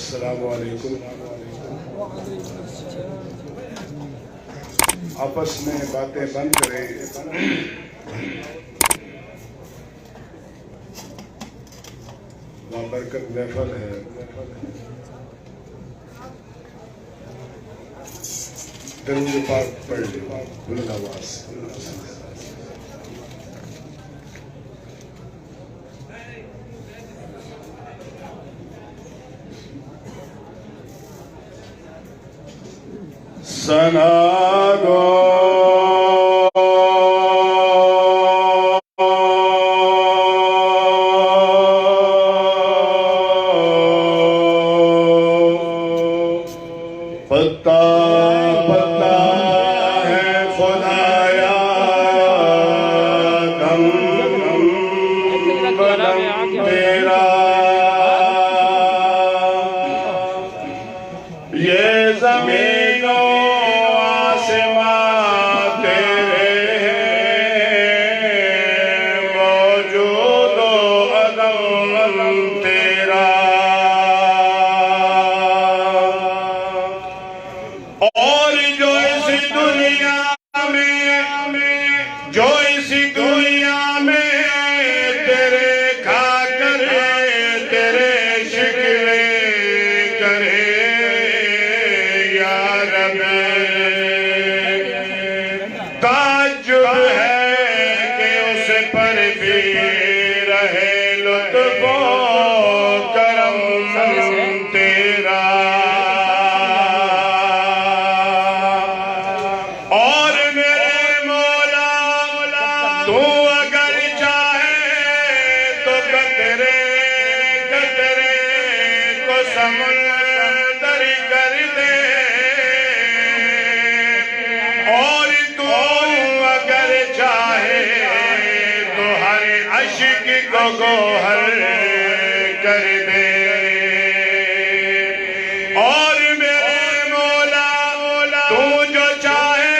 السلام علیکم. آپس میں باتیں بند کریں. بابرکت محفل ہے. درود پاک پڑھ لیں بلند آواز سے. سنا گو پتا پتا ہے خدایا دم بدم تیرا یہ زمین و آسمان تیرے ہیں موجود و عدم تیرا اور جو اس دنیا میں تیرے کھا کر تیرے شکوے کرے یا رب تعجب ہے کہ اس پر بھی رہے لطف و کرم تیرا. تو اگر چاہے تو قطرے قطرے کو سمندر کر دے اور تو اگر چاہے تو ہر اشک کو گوہر کر دے. اور میرے مولا تو جو چاہے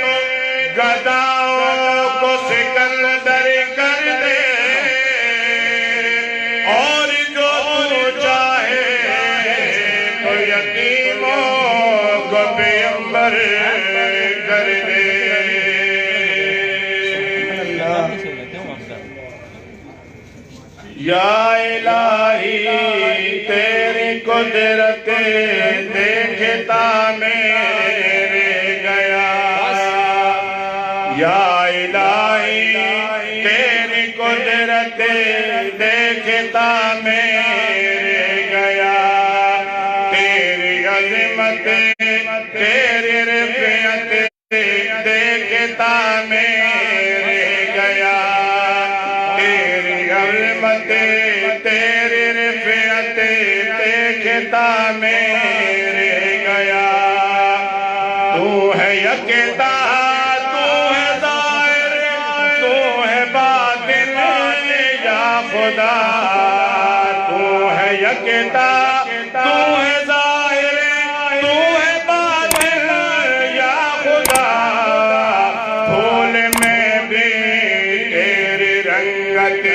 تو گدا سکندر کر دے اور جو تو چاہے تو یتیموں کو پیغمبر کر دے. یا الہی تیری قدرت دیکھتا میرے گیا. یا الہی تیری قدرت دیکھتا میرے گیا. تیری عظمت تیری رفعت دیکھتا میرے گیا. تیری عظمت تیری رفعت دیکھتا میرے گیا. تو ہے یکتا خدا تو ہے یکتا تو ہے ظاہر تو ہے باطن یا خدا. پھول میں بھی تیری رنگت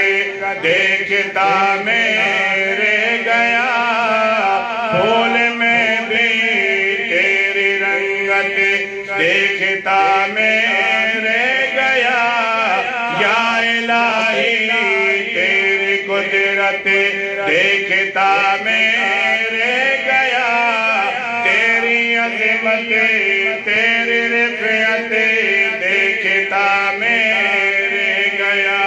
دیکھتا میرے گیا. پھول میں بھی تیری رنگت دیکھتا میرے گیا. یا الہی قدرت دیکھتا میرے گیا. تیری عظمت تیری رفعت دیکھتا میرے گیا.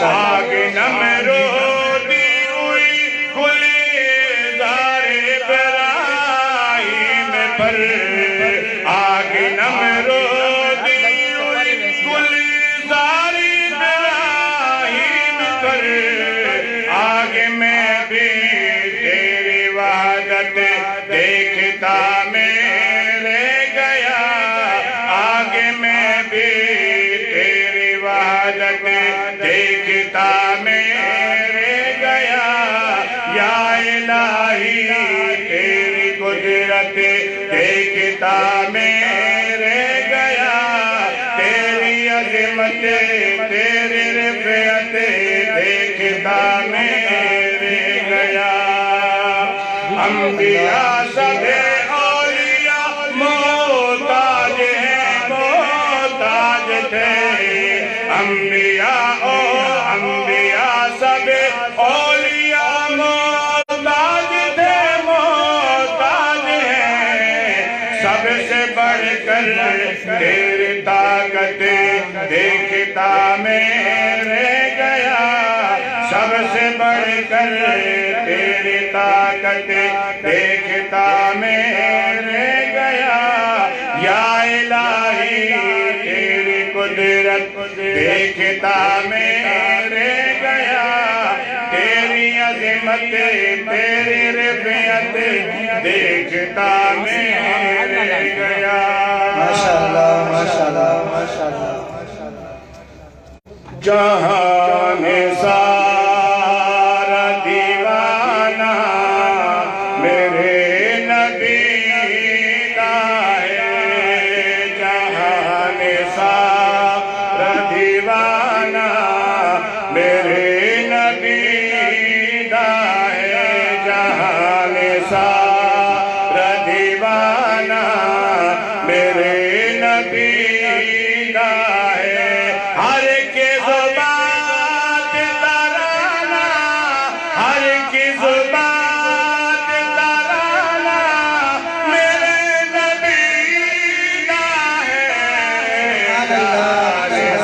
آگ نمرودی ہوئی گلزار ابراہیم پر. آگ نمرودی ہوئی گلزار آگے میں بھی تیری وحدت دیکھتا میرے گیا. آگے میں بھی تیری وحدت دیکھتا میرے گیا. یا الہی تیری قدرت دیکھتا میرے گیا. تیری عظمت تیری رفعت دیکھتا میرے گیا. انبیاء سب اولیاء محتاج ہیں محتاج تھے انبیاء سب اولیاء محتاج تھے محتاج ہیں سب سے بڑھ کر تیری طاقت دیکھتا میں رہ گیا سب سے بڑھ کر تیری طاقت دیکھتا میں رہ گیا یا الہی تیری قدرت دیکھتا میں رہ گیا تیری عظمت تیری رفعت دیکھتا میں رہ گیا ماشاءاللہ ماشاءاللہ ماشاءاللہ جہان سارا دیوانہ میرے نبی کا ہے جہان سارا دیوانہ میرے نبی کا ہے جہان سارا دیوانہ میرے نبی کا ہے ہر کی زبان ترانا ہر کی زبان ترانا میرے نبی کا ہے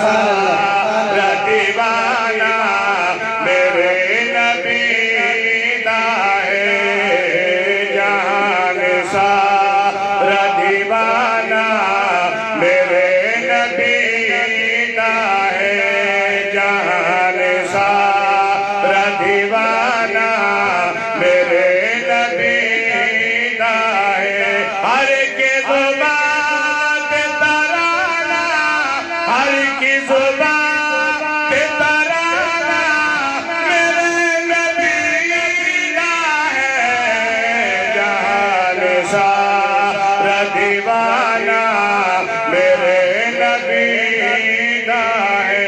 سارا دیوانہ میرے نبی کا ہے جہان سارا دیوانہ میرے نبی کا ہے جہان سارا دیوانہ میرے نبی کا ہے ہر کی زبان ترانا ہر کی زبان ترانا میرے نبی کا ہے جہان سارا دیوانہ میرے نبی کا ہے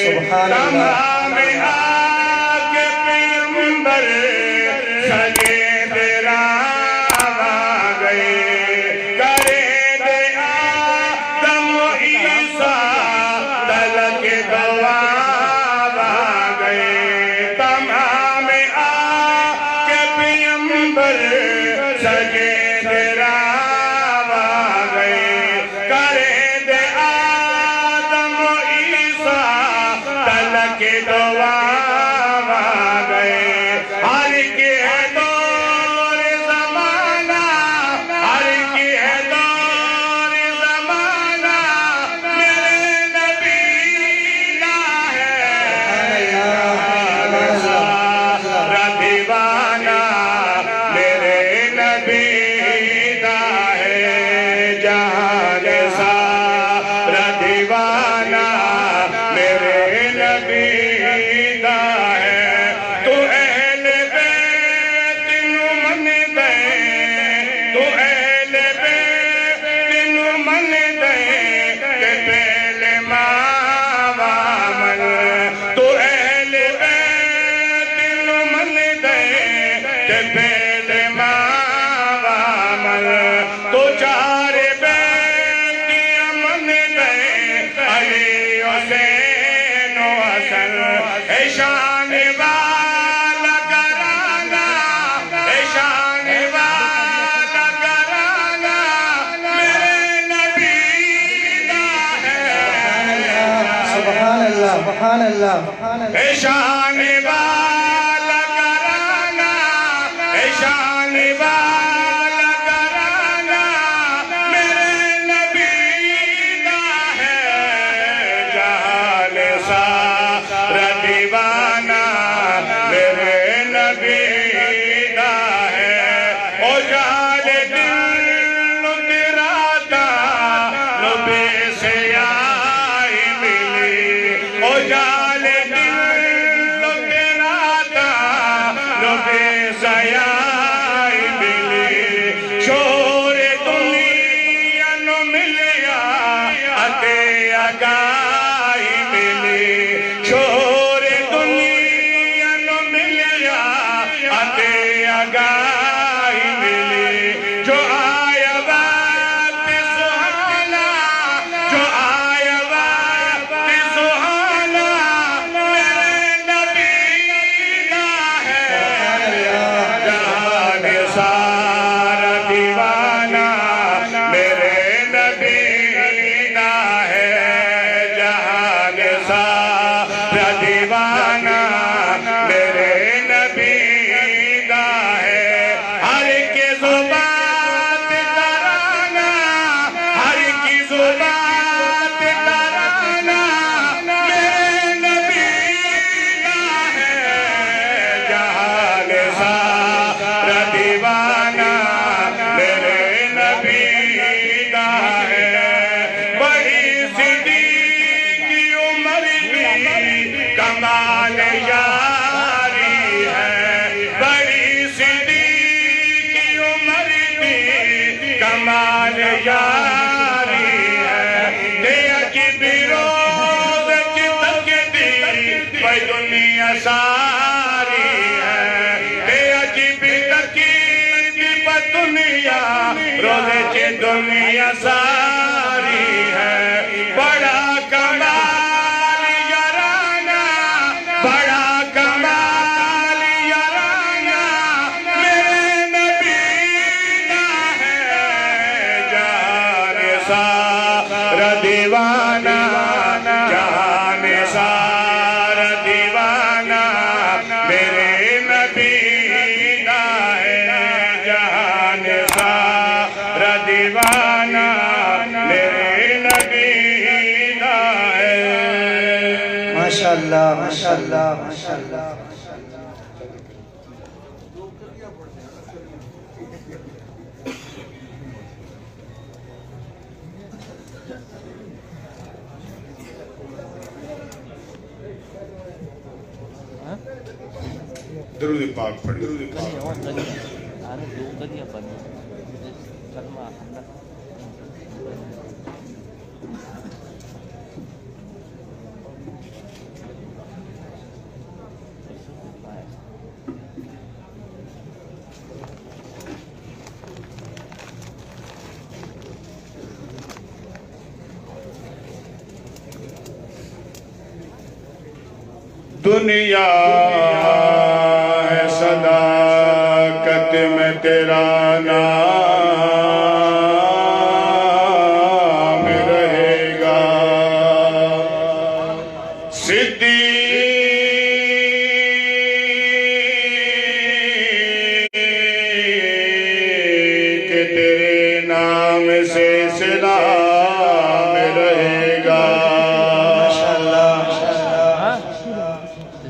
سبحان اللہ تمام آگ پیغمبر سجے تیرا گئے کرے دے آدم و عیسیٰ تلک دعا گئے تمام آگ پیغمبر سجے تیرا گئے کرے دے آدم و عیسیٰ تلک دعا گئے ہر کی ہے دور زمانہ ہر کی ہے دور زمانہ میرے نبی کا ہے سارا دیوانہ میرے نبی کا ہے جہان سارا دیوانہ میرے نبی کا ہے تو اہل بیت نو من دے تو اہل بیت نو من دے کہ پہلے ماں من تو اہل بیت نو من دے کہ پہلے ماں من تو چار بیٹیاں من دے علی حسین و حسن اے شان والا گرانا اے شان والا گرانا میرے نبی کا ہے سبحان اللہ سبحان اللہ اے شان والا گرانا اے شان والا گرانا میرے نبی کا ہے جہان سارا دیوانہ میرے نبی کا ہے او جہان دل تیرا تھا نبی سے آئی ملی او جہان دل تیرا تھا نبی سے آئی ملی شور دنیا نو ملیا اتے اگائی ملی شور دنیا نو ملیا اتے دیوانہ میرے نبی دا ہے ہر کی زبان ترانہ ہر کی زبان ترانہ میرے نبی دا ہے جہان سارا دیوانہ میرے نبی دا ہے بڑی صدیق کی عمر بھی کمال یاری ہے بڑی صدیق کی عمر بھی کمال یاری ہے دیا کی بیروز کی تقدی بھائی دنیا ساری ہے دیا کی تقدی پر دنیا روزے کی دنیا ساری ہے بڑا کمال یارانہ بڑا کمال یارانہ میرے نبی دا ہے جہان سارا دیوانہ جہان سارا دیوانہ میرے نبی دا ہے جہان سارا دیوانہ میرے نبی دا ہے ماشاءاللہ ماشاءاللہ ماشاءاللہ درود پاک پڑھ درود پاک دنیا ہے صداقت میں تیرا نام رہے گا صدیق تیرے نام سے سلام رہے گا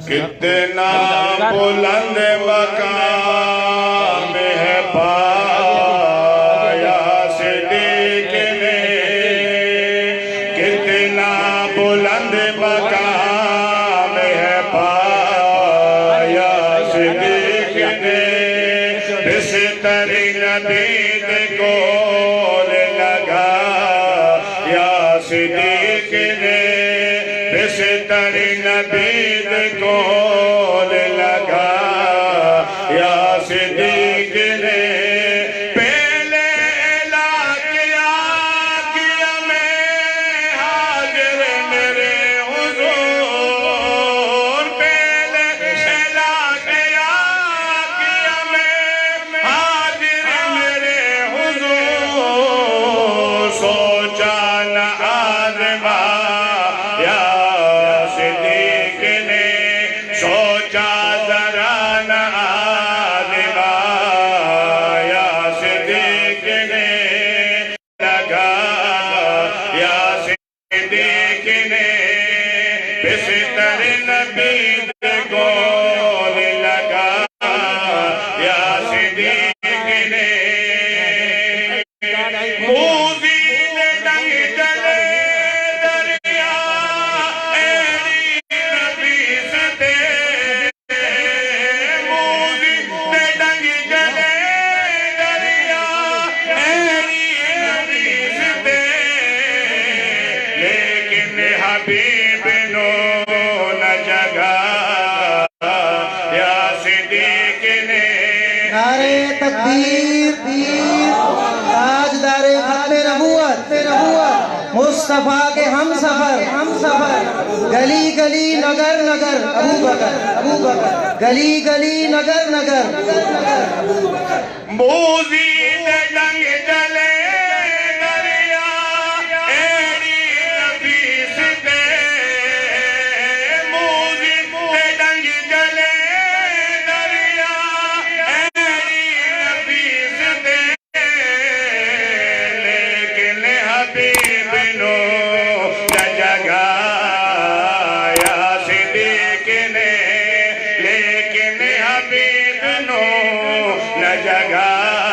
کتنا بلند مقام ہے پایا صدیق نے کتنا بلند مقام ہے پایا صدیق نے بستر نبی گول لگا یا صدیق نے بستر نبی گول لگا یا صدیق نے پہلے کیا میں حاضر میرے حضور پہلے کیا میں حاضر میرے حضور سوچا نہ آزما یا صدیق نے سوچا ذرا نہ آزما یا صدیق نے لگا یا صدیق نے بستر نبی گول لگا یا صدیق نے موزی نے ڈنگ جلے دریا ایری نبی سے دے موزی نے ڈنگ جلے دریا ایری نبی سے دے لیکن حبیب نو نہ جگا یا صدیق نے نعرے تکبیر تاجدار ختم نبوت مصطفیٰ کے ہم سفر گلی گلی نگر نگر ابو بکر گلی گلی نگر نگر موزی نے ڈنگ جلے دریا ایری نبی سے دے موزی جگایا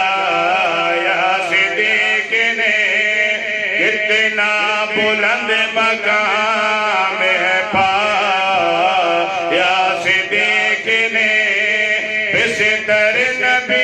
صدیق نے کتنا بلند مقام ہے پایا صدیق نے بستر نبی